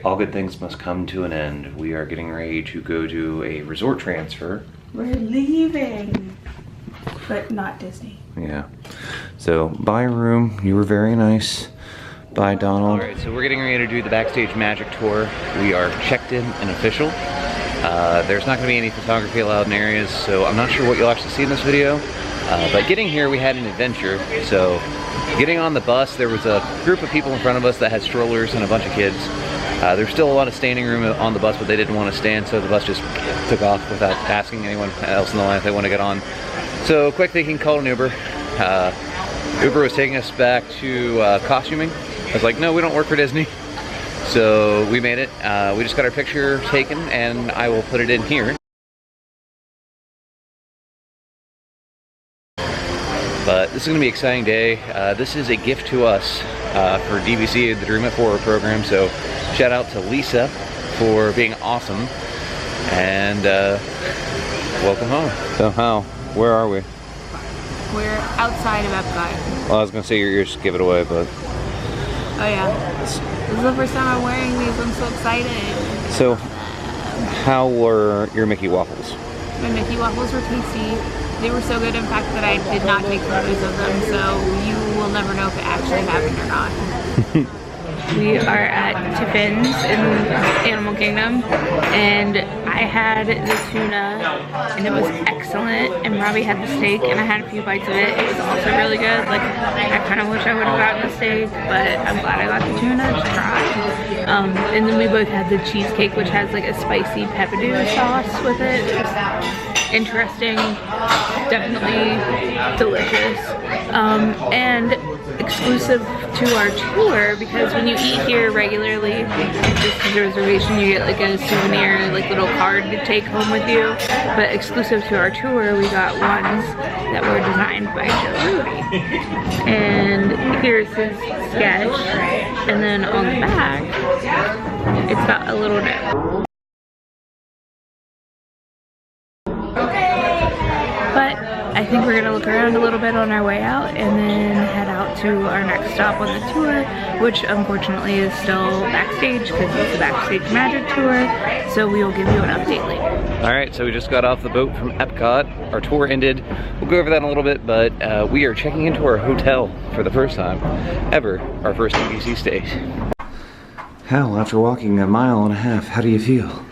all good things must come to an end. We are getting ready to go to a resort transfer. We're leaving, but not Disney. Yeah. So, bye room. You were very nice. Bye, Donald. All right, so we're getting ready to do the Backstage Magic tour. We are checked in and official. There's not going to be any photography allowed in areas, so I'm not sure what you'll actually see in this video. But getting here, we had an adventure. So, getting on the bus, there was a group of people in front of us that had strollers and a bunch of kids. There's still a lot of standing room on the bus, but they didn't want to stand, so the bus just took off without asking anyone else in the line if they want to get on. So, quick thinking, called an Uber. Uber was taking us back to costuming. I was like, no, we don't work for Disney. So we made it. We just got our picture taken, and I will put it in here. But this is going to be an exciting day. This is a gift to us for DVC, the Dream It Forward program. So shout out to Lisa for being awesome. And welcome home. So Hal, where are we? We're outside of Epcot. Well, I was going to say your ears give it away, but... Oh yeah. This is the first time I'm wearing these. I'm so excited. So, how were your Mickey waffles? My Mickey waffles were tasty. They were so good, in fact, that I did not take photos of them, so you will never know if it actually happened or not. We are at Tiffin's in Animal Kingdom, and I had the tuna, and it was excellent, and Robbie had the steak, and I had a few bites of it. It was also really good. Like, I kind of wish I would have gotten the steak, but I'm glad I got the tuna to try. And then we both had the cheesecake, which has like a spicy pepperdew sauce with it. It was interesting, definitely delicious, and exclusive to our tour, because when you eat here regularly, just as a reservation, you get like a souvenir, like little card to take home with you. But exclusive to our tour, we got ones that were designed by Joe Rudy. And here's his sketch, and then on the back, it's got a little note. But I think we're gonna look around a little bit on our way out and then head out to our next stop on the tour, which unfortunately is still backstage because it's the Backstage Magic tour. So we will give you an update later. All right, so we just got off the boat from Epcot. Our tour ended. We'll go over that in a little bit, but we are checking into our hotel for the first time ever, our first DVC stay. Hal, after walking 1.5 miles, how do you feel?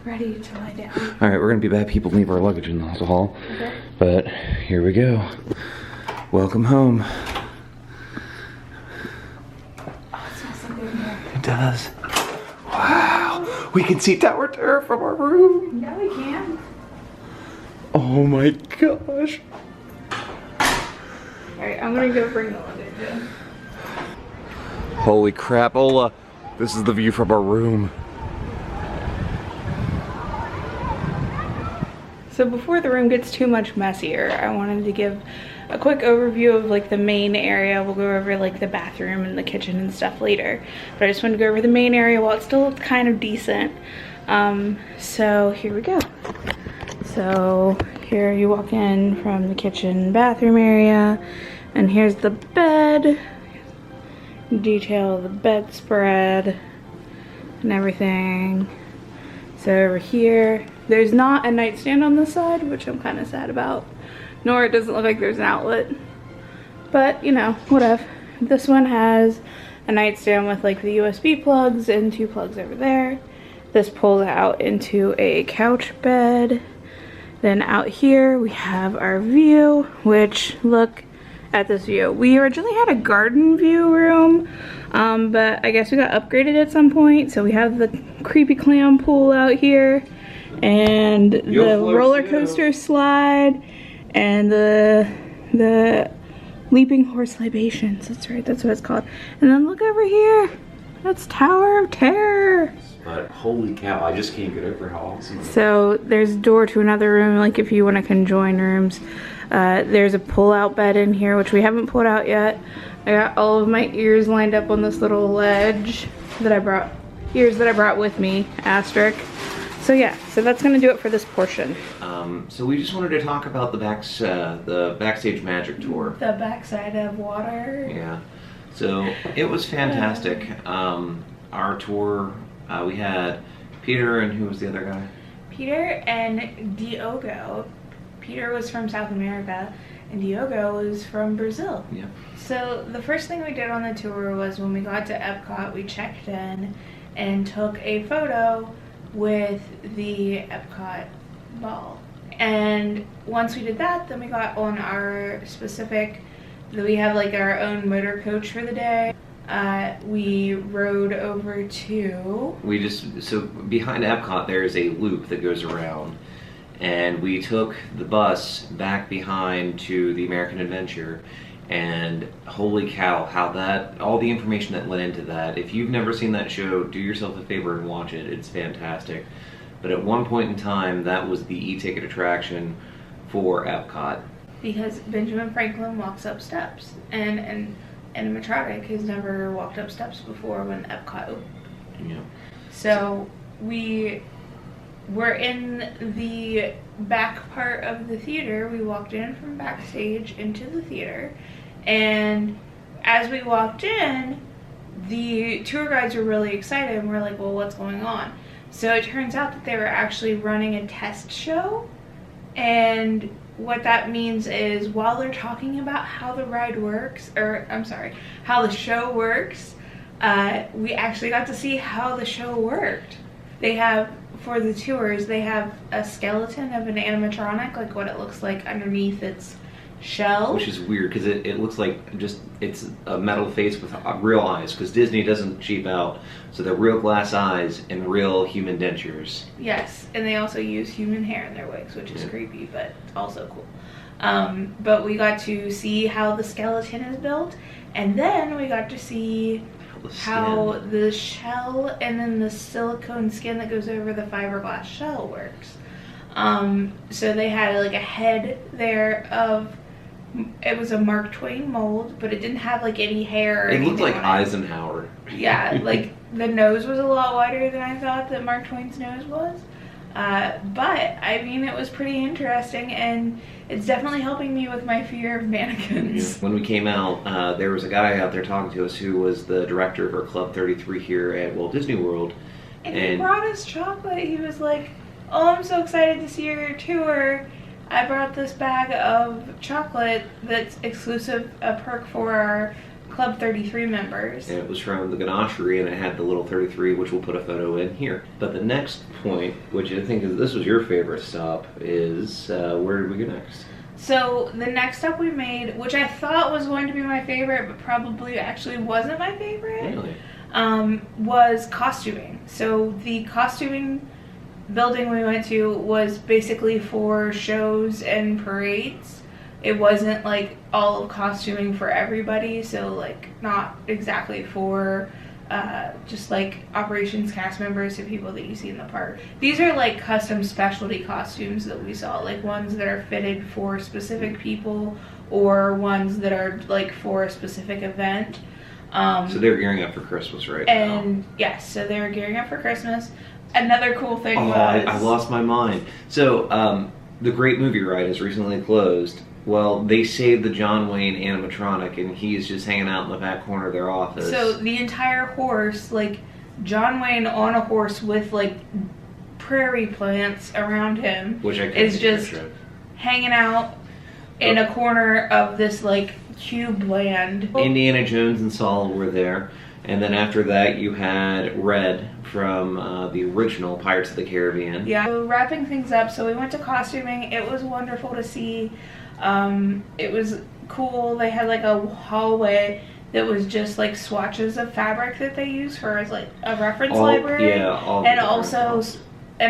Ready to lie down. All right, we're gonna be bad people and leave our luggage in the hall. Okay. But here we go. Welcome home. Oh, it smells so good in here. It does. Wow, we can see Tower Terror from our room. Yeah, we can. Oh my gosh. All right, I'm gonna go bring the luggage in. Holy crap, Ola. This is the view from our room. So before the room gets too much messier, I wanted to give a quick overview of like the main area. We'll go over like the bathroom and the kitchen and stuff later. But I just wanted to go over the main area while it still looks kind of decent. So here we go. So here you walk in from the kitchen bathroom area, and here's the bed. Detail of the bedspread and everything. So over here, there's not a nightstand on this side, which I'm kind of sad about. Nor it doesn't look like there's an outlet. But, you know, whatever. This one has a nightstand with like the USB plugs and 2 plugs over there. This pulls out into a couch bed. Then out here we have our view, which look at this view. We originally had a garden view room, but I guess we got upgraded at some point. So we have the creepy clown pool out here, and the roller coaster slide, and the leaping horse libations. That's right, that's what it's called. And then look over here, that's Tower of Terror. But holy cow, I just can't get over how awesome it is. So there's a door to another room, like if you want to conjoin rooms. There's a pull-out bed in here, which we haven't pulled out yet. I got all of my ears lined up on this little ledge that I brought, ears that I brought with me, asterisk. So yeah, so that's gonna do it for this portion. So we just wanted to talk about the Backstage Magic tour. The backside of water. Yeah. So it was fantastic. our tour, we had Peter and who was the other guy? Peter and Diogo. Peter was from South America and Diogo was from Brazil. Yeah. So the first thing we did on the tour was when we got to Epcot, we checked in and took a photo with the Epcot ball. And once we did that, then we got on our specific, we have like our own motor coach for the day. We rode over to... So behind Epcot there's a loop that goes around, and we took the bus back behind to the American Adventure, and holy cow, how that, all the information that went into that, if you've never seen that show, do yourself a favor and watch it, it's fantastic. But at one point in time, that was the e-ticket attraction for Epcot. Because Benjamin Franklin walks up steps, and Animatronic has never walked up steps before when Epcot opened. Yeah. So we were in the back part of the theater. We walked in from backstage into the theater, and as we walked in, the tour guides were really excited, and we're like, well, what's going on? So it turns out that they were actually running a test show, and what that means is while they're talking about how the ride works, or I'm sorry, how the show works, we actually got to see how the show worked. They have, for the tours, they have a skeleton of an animatronic, like what it looks like underneath its shell. Which is weird, because it looks like just, it's a metal face with real eyes, because Disney doesn't cheap out, so they're real glass eyes and real human dentures. Yes, and they also use human hair in their wigs, which is creepy, but also cool. But we got to see how the skeleton is built, and then we got to see how the shell and then the silicone skin that goes over the fiberglass shell works. So they had like a head there of, it was a Mark Twain mold, but it didn't have like any hair or It looked like on Eisenhower. Yeah, like the nose was a lot wider than I thought that Mark Twain's nose was. But I mean, it was pretty interesting, and it's definitely helping me with my fear of mannequins. Yeah. When we came out, there was a guy out there talking to us who was the director of our Club 33 here at Walt Disney World. And he brought us chocolate. He was like, oh, I'm so excited to see your tour. I brought this bag of chocolate that's exclusive, a perk for our Club 33 members. And it was from the Ganachery, and it had the little 33, which we'll put a photo in here. But the next point, which I think is, this was your favorite stop, is where did we go next? So the next stop we made, which I thought was going to be my favorite, but probably actually wasn't my favorite, really? Was costuming. So the costuming building we went to was basically for shows and parades. It wasn't like all of costuming for everybody, so like not exactly for just like operations cast members and people that you see in the park. These are like custom specialty costumes that we saw, like ones that are fitted for specific people or ones that are like for a specific event. So they're gearing up for Christmas right now. And yes, so they were gearing up for Christmas. Another cool thing was... I lost my mind. So, the Great Movie Ride has recently closed. Well, they saved the John Wayne animatronic, and he's just hanging out in the back corner of their office. So, the entire horse, like, John Wayne on a horse with, like, prairie plants around him, which I is just hanging out in a corner of this, like, cube land. Indiana Jones and Saul were there. And then after that, you had Red from the original Pirates of the Caribbean. Yeah. So wrapping things up, so we went to costuming. It was wonderful to see. It was cool. They had like a hallway that was just like swatches of fabric that they use for as like a reference library. Yeah. And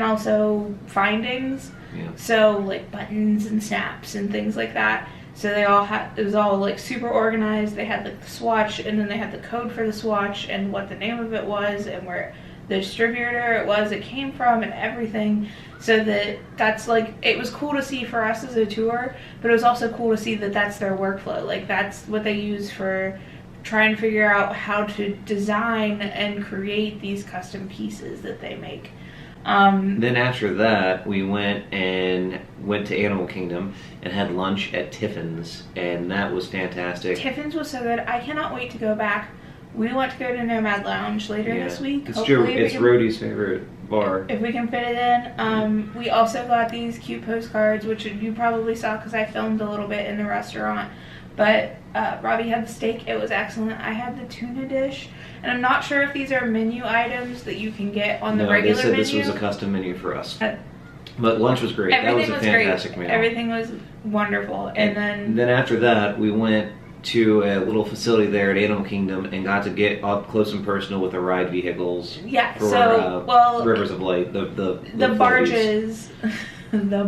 also findings. Yeah. So like buttons and snaps and things like that. So they all had, it was all like super organized. They had like the swatch, and then they had the code for the swatch and what the name of it was and where the distributor it came from and everything. So that's like, it was cool to see for us as a tour, but it was also cool to see that that's their workflow. Like that's what they use for trying to figure out how to design and create these custom pieces that they make. Then after that, we went to Animal Kingdom and had lunch at Tiffin's, and that was fantastic. Tiffin's was so good. I cannot wait to go back We want to go to Nomad Lounge later this week. It's true. It's Rhodey's favorite bar. If we can fit it in. We also got these cute postcards, which you probably saw because I filmed a little bit in the restaurant. But Robbie had the steak. It was excellent. I had the tuna dish. And I'm not sure if these are menu items that you can get on the regular menu. They said this was a custom menu for us. But lunch was great. That was a fantastic meal. Everything was wonderful. And then after that, we went to a little facility there at Animal Kingdom and got to get up close and personal with the ride vehicles. Yeah, for Rivers of Light, the barges. The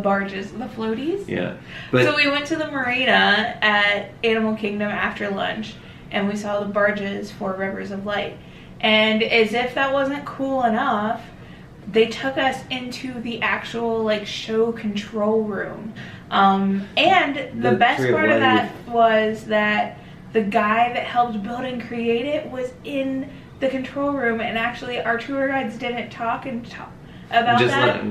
floaties. Yeah. So we went to the marina at Animal Kingdom after lunch, and we saw the barges for Rivers of Light. And as if that wasn't cool enough, they took us into the actual like show control room. And the best part of that was that the guy that helped build and create it was in the control room, and actually our tour guides didn't talk about just that.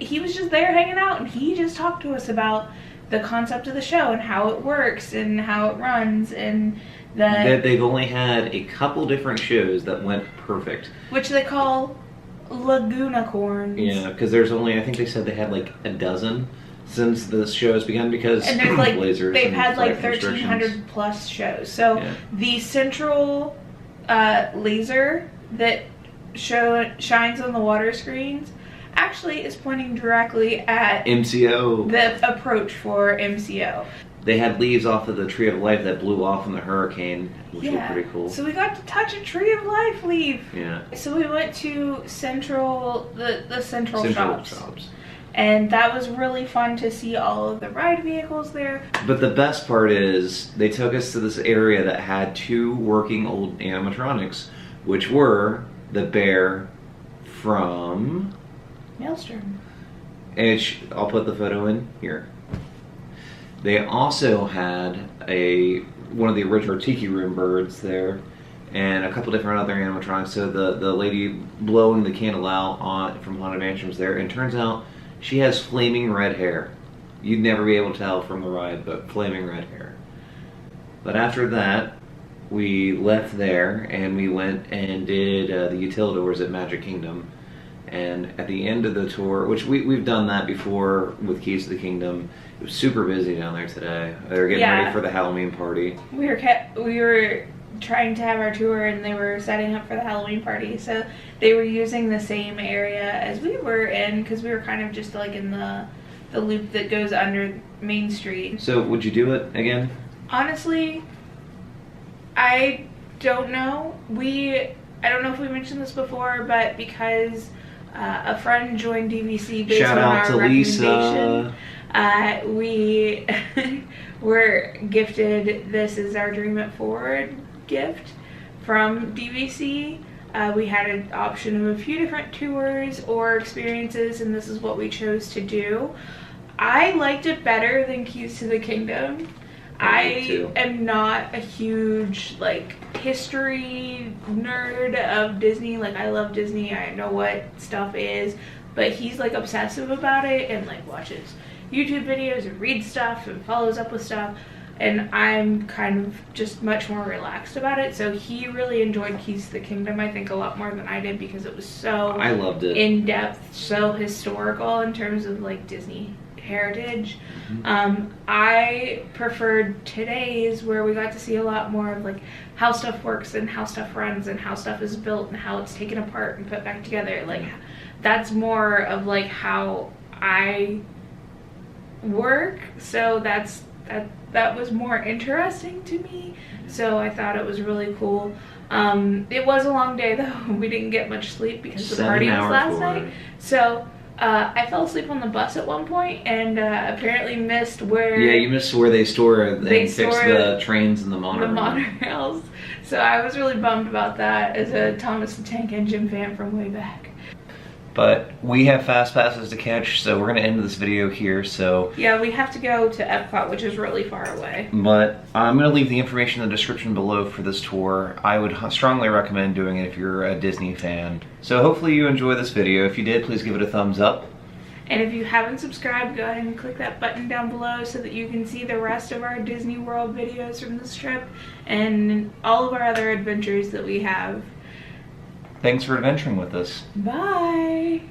He was just there hanging out, and he just talked to us about the concept of the show and how it works and how it runs, and that they've only had a couple different shows that went perfect, which they call Lagunicorns. Yeah, because there's only, I think they said they had like a dozen since the show has begun, because and there's like lasers they've had like 1,300 plus shows. So the central laser that shines on the water screens actually is pointing directly at MCO, the approach for MCO. They had leaves off of the Tree of Life that blew off in the hurricane, which was pretty cool. So we got to touch a Tree of Life leaf. Yeah. So we went to the central shops. And that was really fun to see all of the ride vehicles there. But the best part is they took us to this area that had two working old animatronics, which were the bear from Maelstrom. And I'll put the photo in here. They also had one of the original Tiki Room birds there, and a couple different other animatronics. So the lady blowing the candle out from Haunted Mansion was there, and turns out she has flaming red hair. You'd never be able to tell from the ride, but flaming red hair. But after that, we left there and we went and did the Utilidors at Magic Kingdom. And at the end of the tour, which we've done that before with Keys to the Kingdom, it was super busy down there today. They were getting ready for the Halloween party. We were trying to have our tour, and they were setting up for the Halloween party, so they were using the same area as we were in, because we were kind of just like in the loop that goes under Main Street. So would you do it again? Honestly, I don't know. I don't know if we mentioned this before, but because a friend joined DVC based on our recommendation, we were gifted this is our Dream It Forward gift from DVC. We had an option of a few different tours or experiences, and this is what we chose to do. I liked it better than Keys to the Kingdom. I am not a huge like history nerd of Disney. Like, I love Disney, I know what stuff is, but he's like obsessive about it and like watches YouTube videos and reads stuff and follows up with stuff, and I'm kind of just much more relaxed about it. So he really enjoyed Keys to the Kingdom, I think, a lot more than I did, because it was so I loved it. In depth, so historical in terms of like Disney heritage. I preferred today's, where we got to see a lot more of like how stuff works and how stuff runs and how stuff is built and how it's taken apart and put back together. Like, that's more of like how I work, so that was more interesting to me. So I thought it was really cool. It was a long day though. We didn't get much sleep because the party was last night. So I fell asleep on the bus at one point, and apparently missed where... Yeah, you missed where they store and fix the trains and the monorails. So I was really bummed about that as a Thomas the Tank Engine fan from way back. But we have fast passes to catch, so we're going to end this video here. So yeah, we have to go to Epcot, which is really far away. But I'm going to leave the information in the description below for this tour. I would strongly recommend doing it if you're a Disney fan. So hopefully you enjoy this video. If you did, please give it a thumbs up. And if you haven't subscribed, go ahead and click that button down below so that you can see the rest of our Disney World videos from this trip and all of our other adventures that we have. Thanks for adventuring with us. Bye!